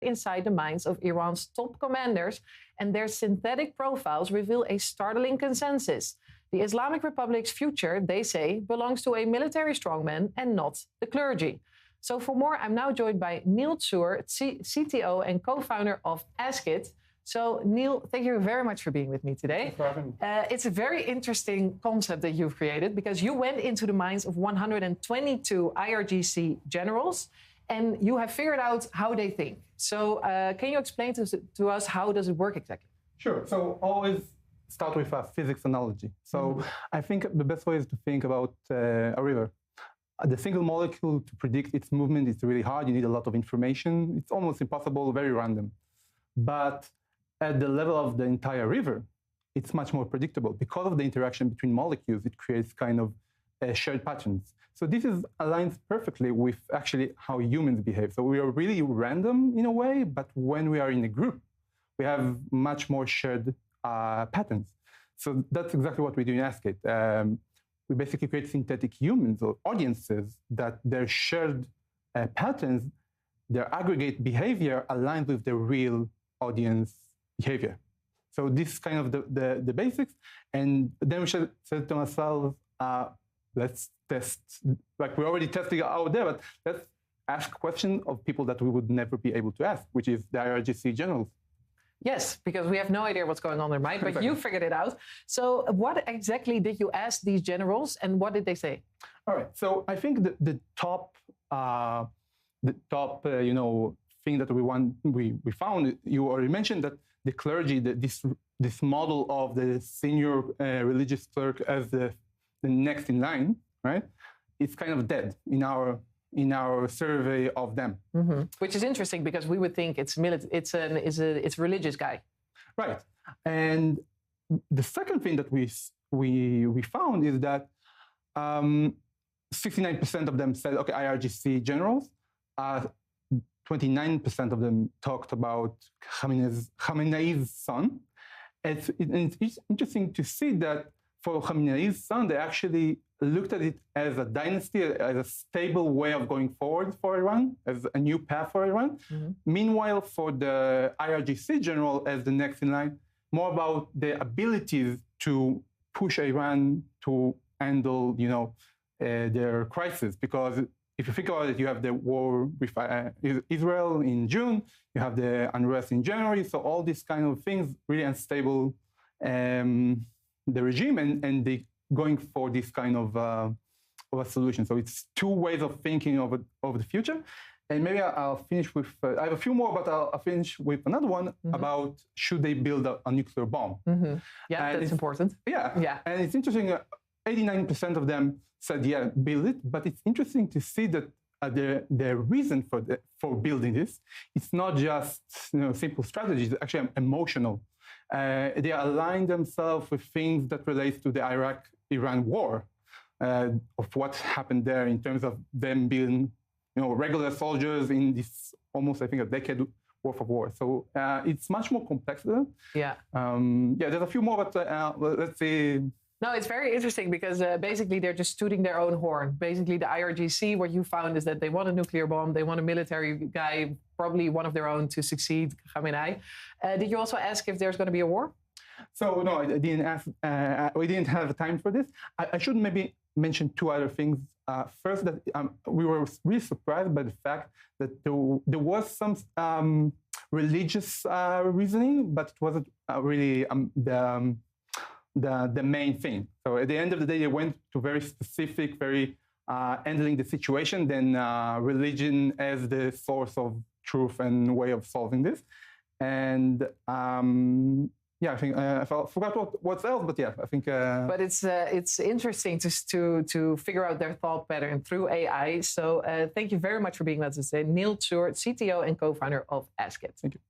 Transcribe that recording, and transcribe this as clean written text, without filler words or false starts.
inside the minds of Iran's top commanders, and their synthetic profiles reveal a startling consensus. The Islamic Republic's future, they say, belongs to a military strongman and not the clergy. So for more, I'm now joined by Neil Tzur, CTO and co-founder of Askit. So Neil, thank you very much for being with me today. Thanks for having me. It's a very interesting concept that you've created because you went into the minds of 122 IRGC generals and you have figured out how they think. So can you explain to us how does it work exactly? Sure. So always start with a physics analogy. So I think the best way is to think about a river. The single molecule to predict its movement is really hard. You need a lot of information. It's almost impossible, very random. But at the level of the entire river, it's much more predictable. Because of the interaction between molecules, it creates kind of shared patterns. So this aligns perfectly with actually how humans behave. So we are really random in a way, but when we are in a group, we have much more shared patterns. So that's exactly what we do in Askit. We basically create synthetic humans or audiences that their shared patterns, their aggregate behavior aligns with the real audience behavior. So this is kind of the basics. And then we should say to ourselves, let's test, like we're already testing out there, but let's ask questions of people that we would never be able to ask, which is the IRGC generals. Yes, because we have no idea what's going on in their mind, but you figured it out. So what exactly did you ask these generals and what did they say? All right. So I think the top thing that we found, you already mentioned that the clergy, this model of the senior religious clerk as the next in line, right? It's kind of dead in our survey of them. Mm-hmm. Which is interesting because we would think it's a religious guy. Right. And the second thing that we found is that 69% of them said, okay, IRGC generals. 29% of them talked about Khamenei's son. It's interesting to see that for Khamenei's son, they actually looked at it as a dynasty, as a stable way of going forward for Iran, as a new path for Iran. Mm-hmm. Meanwhile, for the IRGC general as the next in line, more about the abilities to push Iran to handle, their crisis. Because if you think about it, you have the war with Israel in June, you have the unrest in January, so all these kind of things really unstable the regime, and they going for this kind of a solution. So it's two ways of thinking of the future. And maybe I'll finish with, I have a few more, but I'll finish with another one about should they build a nuclear bomb? Mm-hmm. Yeah, and that's important. Yeah. And it's interesting, 89% of them said, yeah, build it. But it's interesting to see that the reason for building this, it's not just simple strategies, it's actually emotional. They align themselves with things that relate to the Iraq-Iran war, of what happened there in terms of them being, regular soldiers in this almost, I think, a decade worth of war. So it's much more complex than that. Yeah. There's a few more, but let's see. No, it's very interesting because basically they're just tooting their own horn. Basically, the IRGC, what you found is that they want a nuclear bomb, they want a military guy, probably one of their own to succeed Khamenei. Did you also ask if there's going to be a war? So no, I didn't ask. We didn't have time for this. I should maybe mention two other things. First, that we were really surprised by the fact that there was some religious reasoning, but it wasn't really the main thing. So at the end of the day, they went to very specific, very handling the situation, then religion as the source of truth and way of solving this. And I think I forgot what's else, but yeah, I think. But it's interesting to figure out their thought pattern through AI. So thank you very much for being with us today, Neil Tzur, CTO and co-founder of Askit. Thank you.